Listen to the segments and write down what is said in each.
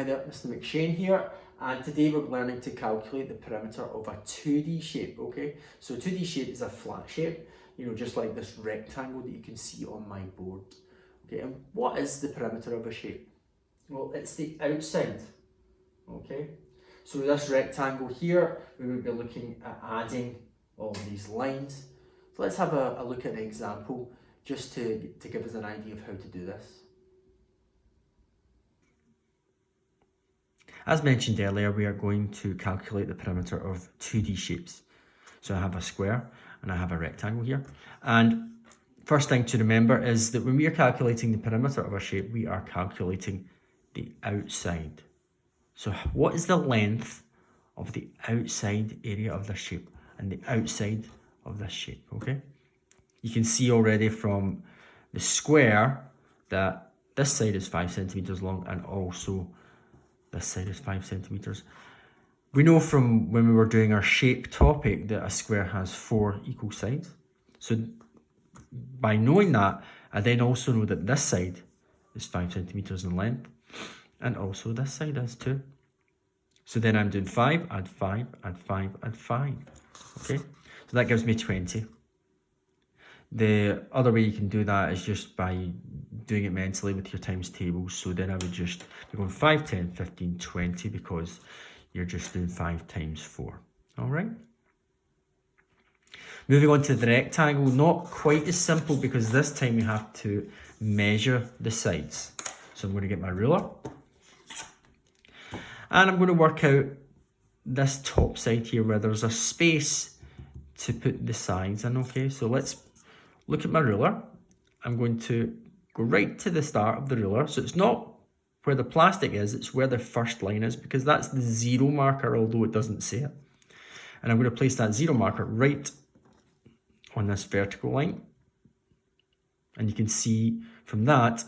Hi there, Mr. McShane here, and today we're learning to calculate the perimeter of a 2D shape, okay? So 2D shape is a flat shape, just like this rectangle that you can see on my board. Okay, and what is the perimeter of a shape? Well, it's the outside, okay? So this rectangle here, we would be looking at adding all these lines. So let's have a look at an example just to give us an idea of how to do this. As mentioned earlier, we are going to calculate the perimeter of 2D shapes. So I have a square and I have a rectangle here. And first thing to remember is that when we are calculating the perimeter of a shape, we are calculating the outside. So what is the length of the outside area of the shape and the outside of this shape, okay? You can see already from the square that this side is 5 centimeters long and also this side is 5 centimeters. We know from when we were doing our shape topic that a square has 4 equal sides. So by knowing that, I then also know that this side is 5 centimeters in length and also this side is too. So then I'm doing 5, add 5, add 5, add 5. Okay, so that gives me 20. The other way you can do that is just by doing it mentally with your times tables. So then I would just be going 5, 10, 15, 20 because you're just doing 5 times 4. All right. Moving on to the rectangle, not quite as simple because this time we have to measure the sides. So I'm going to get my ruler and I'm going to work out this top side here where there's a space to put the sides in. Okay, so let's look at my ruler. I'm going to go right to the start of the ruler. So it's not where the plastic is, it's where the first line is because that's the 0 marker, although it doesn't say it. And I'm going to place that 0 marker right on this vertical line. And you can see from that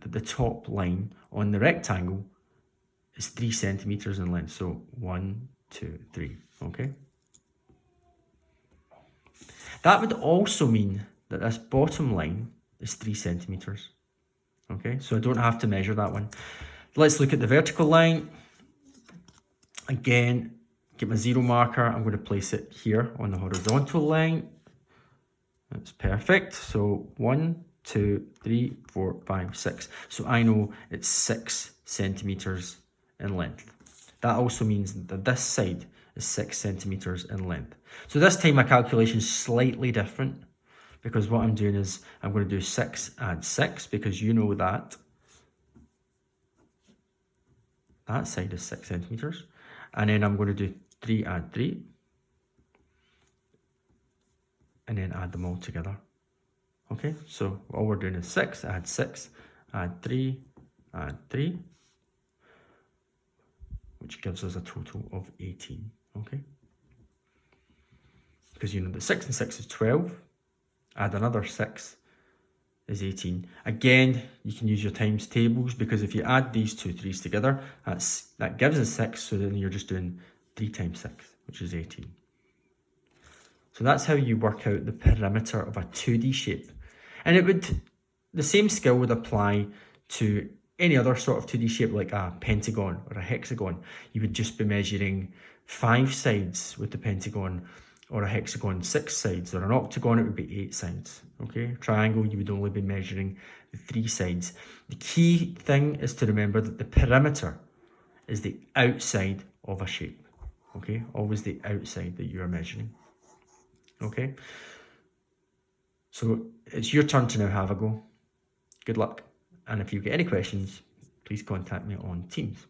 the top line on the rectangle is 3 centimeters in length. So 1, 2, 3, okay? That would also mean that this bottom line is 3 centimeters. Okay, so I don't have to measure that one. Let's look at the vertical line. Again, get my 0 marker. I'm going to place it here on the horizontal line. That's perfect. So 1, 2, 3, 4, 5, 6. So I know it's 6 centimeters in length. That also means that this side is 6 centimeters in length. So this time my calculation is slightly different because what I'm doing is I'm going to do 6 add 6 because you know that side is 6 centimeters. And then I'm going to do 3 add 3 and then add them all together. Okay, so all we're doing is 6 add 6 add 3 add 3, which gives us a total of 18. Okay, because you know that 6 and 6 is 12, add another 6 is 18. Again, you can use your times tables because if you add these two 3's together, that gives us 6, so then you're just doing 3 times 6, which is 18. So that's how you work out the perimeter of a 2D shape. And the same skill would apply to any other sort of 2D shape like a pentagon or a hexagon. You would just be measuring 5 sides with the pentagon, or a hexagon 6 sides, or an octagon it would be 8 sides. Okay, triangle you would only be measuring the 3 sides. The key thing is to remember that the perimeter is the outside of a shape. Okay, always the outside that you are measuring. Okay, so it's your turn to now have a go. Good luck, and if you get any questions, please contact me on Teams.